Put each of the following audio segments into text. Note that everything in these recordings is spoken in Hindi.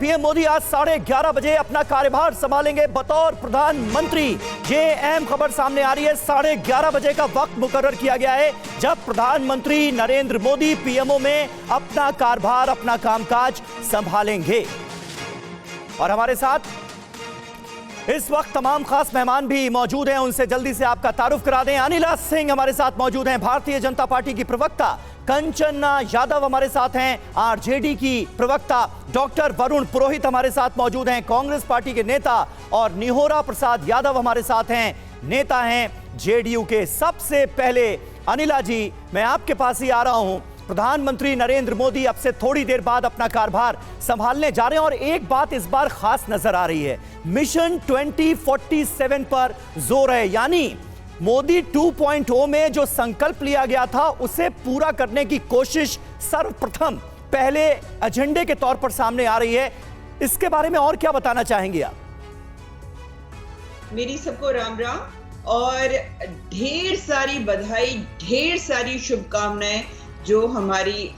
पीएम मोदी आज 11:30 बजे अपना कार्यभार संभालेंगे बतौर प्रधानमंत्री। ये अहम खबर सामने आ रही है। 11:30 बजे का वक्त मुकर्रर किया गया है जब प्रधानमंत्री नरेंद्र मोदी पीएमओ में अपना कार्यभार, अपना कामकाज संभालेंगे। और हमारे साथ इस वक्त तमाम खास मेहमान भी मौजूद हैं, उनसे जल्दी से आपका तारुफ करा दें। अनिला सिंह हमारे साथ मौजूद हैं, भारतीय जनता पार्टी की प्रवक्ता। कंचना यादव हमारे साथ हैं, आरजेडी की प्रवक्ता। डॉक्टर वरुण पुरोहित हमारे साथ मौजूद हैं, कांग्रेस पार्टी के नेता। और निहोरा प्रसाद यादव हमारे साथ हैं, नेता हैं जेडीयू के। सबसे पहले अनिला जी, मैं आपके पास ही आ रहा हूं। प्रधानमंत्री नरेंद्र मोदी अब से थोड़ी देर बाद अपना कार्यभार संभालने जा रहे हैं और एक बात इस बार खास नजर आ रही है, मिशन 2047 पर जोर है। यानी मोदी 2.0 में जो संकल्प लिया गया था उसे पूरा करने की कोशिश सर्वप्रथम पहले एजेंडे के तौर पर सामने आ रही है। इसके बारे में और क्या बताना चाहेंगे आप? मेरी सबको राम राम और ढेर सारी बधाई, ढेर सारी शुभकामनाएं। जो हमारी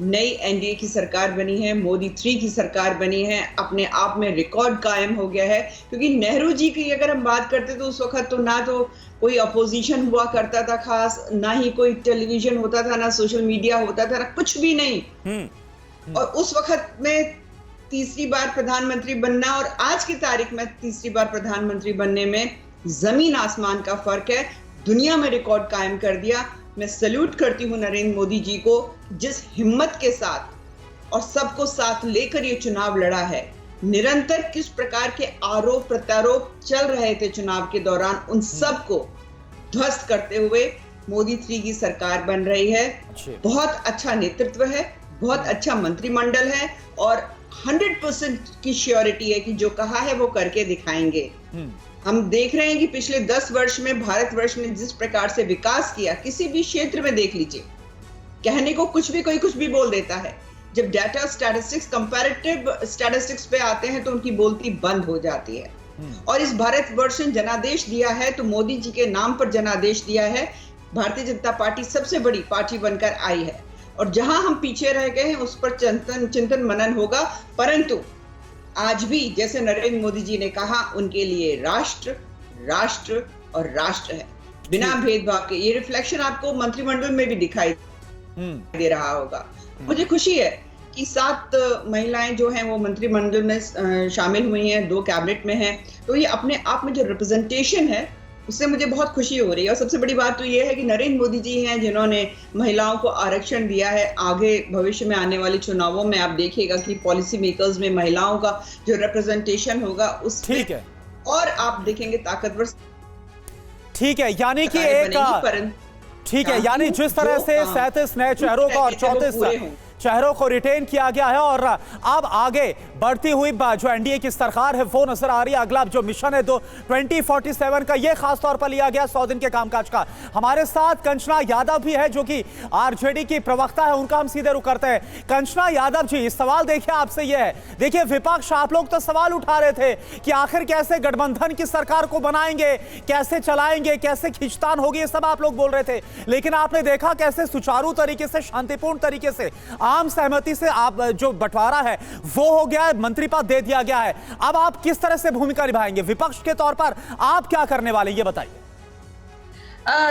नई एनडीए की सरकार बनी है, मोदी 3 की सरकार बनी है, अपने आप में रिकॉर्ड कायम हो गया है। क्योंकि नेहरू जी की अगर हम बात करते तो उस वक्त तो ना तो कोई अपोजिशन हुआ करता था खास, ना ही कोई टेलीविजन होता था, ना सोशल मीडिया होता था, ना कुछ भी नहीं। और उस वक्त में तीसरी बार प्रधानमंत्री बनना और आज की तारीख में तीसरी बार प्रधानमंत्री बनने में जमीन आसमान का फर्क है। दुनिया में रिकॉर्ड कायम कर दिया। मैं सैल्यूट करती हूँ नरेंद्र मोदी जी को, जिस हिम्मत के साथ और सबको साथ लेकर ये चुनाव लड़ा है। निरंतर किस प्रकार के आरोप प्रत्यारोप चल रहे थे चुनाव के दौरान, उन सब को ध्वस्त करते हुए मोदी 3 की सरकार बन रही है। बहुत अच्छा नेतृत्व है, बहुत अच्छा मंत्रिमंडल है और 100% की श्योरिटी है कि जो कहा है वो करके दिखाएंगे। हम देख रहे हैं कि पिछले 10 वर्ष में भारतवर्ष ने जिस प्रकार से विकास किया, किसी भी क्षेत्र में देख लीजिए, कहने को कुछ भी कोई कुछ भी बोल देता है। जब डाटा स्टैटिस्टिक्स, कंपैरेटिव स्टैटिस्टिक्स पे आते हैं तो उनकी बोलती बंद हो जाती है। और इस भारतवर्ष ने जनादेश दिया है तो मोदी जी के नाम पर जनादेश दिया है। भारतीय जनता पार्टी सबसे बड़ी पार्टी बनकर आई है और जहां हम पीछे रह गए हैं उस पर चिंतन मनन होगा। परंतु आज भी जैसे नरेंद्र मोदी जी ने कहा, उनके लिए राष्ट्र, राष्ट्र और राष्ट्र है, बिना भेदभाव के। ये रिफ्लेक्शन आपको मंत्रिमंडल में भी दिखाई दे रहा होगा। मुझे खुशी है कि 7 महिलाएं जो हैं वो मंत्रिमंडल में शामिल हुई हैं, 2 कैबिनेट में हैं। तो ये अपने आप में जो रिप्रेजेंटेशन है उससे मुझे बहुत खुशी हो रही है। और सबसे बड़ी बात तो ये है कि नरेंद्र मोदी जी हैं जिन्होंने महिलाओं को आरक्षण दिया है। आगे भविष्य में आने वाले चुनावों में आप देखिएगा कि पॉलिसी मेकर्स में महिलाओं का जो रिप्रेजेंटेशन होगा उस ठीक है, और आप देखेंगे ताकतवर। ठीक है, यानी कि एक ठीक है, यानी जिस तरह से 37 नए चेहरों का और 34 चेहरों को रिटेन किया गया है और अब आगे बढ़ती हुई जो एनडीए की सरकार है वो नजर आ रही है। अगला जो मिशन है 2047 का, ये खास तौर पर लिया गया 100 दिन के कामकाज का। हमारे साथ कंचना यादव भी है जो कि आरजेडी की प्रवक्ता है, उनका हम सीधे रुख करते हैं। कंचना यादव जी, सवाल देखिए आपसे ये है, देखिए विपक्ष, आप लोग तो सवाल उठा रहे थे कि आखिर कैसे गठबंधन की सरकार को बनाएंगे, कैसे चलाएंगे, कैसे खींचतान होगी, ये सब आप लोग बोल रहे थे। लेकिन आपने देखा कैसे सुचारू तरीके से, शांतिपूर्ण तरीके से, आम सहमति से आप जो बंटवारा है वो हो गया है, मंत्री पद दे दिया गया है। अब आप किस तरह से भूमिका निभाएंगे विपक्ष के तौर पर, आप क्या करने वाले, ये बताइए।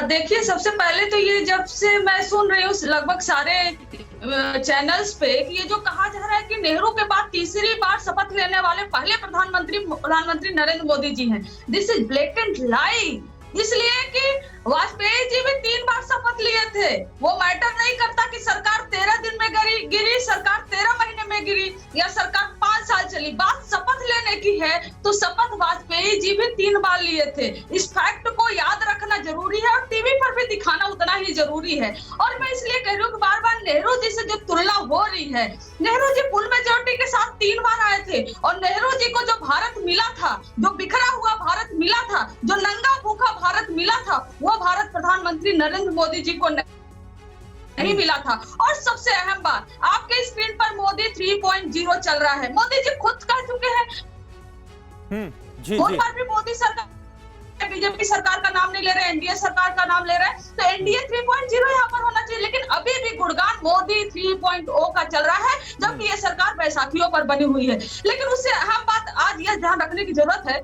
देखिए, सबसे पहले तो ये जब से मैं सुन रही हूँ लगभग सारे चैनल्स पे कि ये जो कहा जा रहा है कि नेहरू के बाद तीसरी बार शपथ लेने वाले पहले प्रधानमंत्री नरेंद्र मोदी जी हैं, दिस इज ब्लेटेंट लाई। इसलिए कि वाजपेयी जी भी 3 बार शपथ लिए थे। वो मैटर नहीं करता कि सरकार 13 दिन में गिरी, सरकार 13 महीने में गिरी या सरकार 5 साल चली। बात शपथ लेने की है तो शपथ वाजपेयी जी भी 3 बार लिए थे। इस फैक्ट को याद रखना जरूरी है और टीवी पर भी दिखाना उतना ही जरूरी है। और मैं इसलिए कह रही हूँ कि बार बार नेहरू जी से जो तुलना हो रही है, नेहरू जी फुल मेजोरिटी के साथ 3 बार आए थे और नेहरू जी को जो भारत मिला था, जो बिखरा हुआ भारत मिला था, जो नंगा भूखा भारत मिला था, वो भारत प्रधानमंत्री नरेंद्र मोदी जी को नहीं मिला था। और सबसे अहम बात, आपके स्क्रीन पर मोदी 3.0 चल रहा है। मोदी जी खुद कह चुके हैं, जी, पर भी मोदी सरकार बीजेपी सरकार का नाम नहीं ले रहे, एनडीए सरकार का नाम ले रहे हैं, तो एनडीए 3.0 यहाँ पर होना चाहिए। लेकिन अभी भी गुणगान मोदी 3.0 का चल रहा है, जबकि ये सरकार बैसाखियों पर बनी हुई है। लेकिन उससे अहम बात आज यह ध्यान रखने की जरूरत है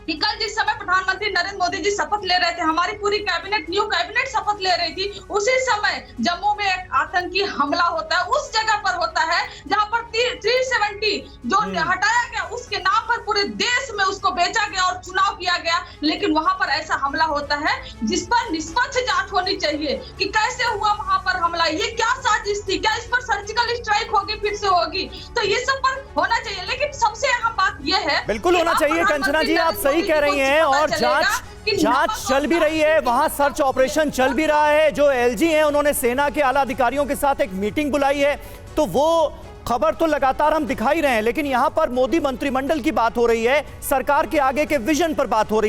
कि कल जिस समय प्रधानमंत्री नरेंद्र मोदी जी शपथ ले रहे थे, हमारी पूरी कैबिनेट, न्यू कैबिनेट शपथ ले रही थी, उसी समय जम्मू में एक आतंकी हमला होता है, उस जगह पर होता है जहां पर 370 जो हटाया गया, उसके नाम पर पूरे देश में उसको बेचा गया और चुनाव किया गया। लेकिन वहां पर ऐसा हमला होता है जिस पर निष्पक्ष जांच होनी चाहिए कि कैसे हुआ वहां पर हमला, ये क्या साजिश थी, क्या इस पर सर्जिकल स्ट्राइक होगी, फिर से होगी, तो ये सब पर होना चाहिए। लेकिन सबसे अहम बात यह है, बिल्कुल होना चाहिए। कंचना जी आप सही कह रही हैं, और जांच चल भी रही है, वहां सर्च ऑपरेशन चल भी रहा है। जो एलजी हैं उन्होंने सेना के आला अधिकारियों के साथ एक मीटिंग बुलाई है, तो वो खबर तो लगातार हम दिखा ही रहे हैं। लेकिन यहां पर मोदी मंत्रिमंडल की बात हो रही है, सरकार के आगे के विजन पर बात हो रही है।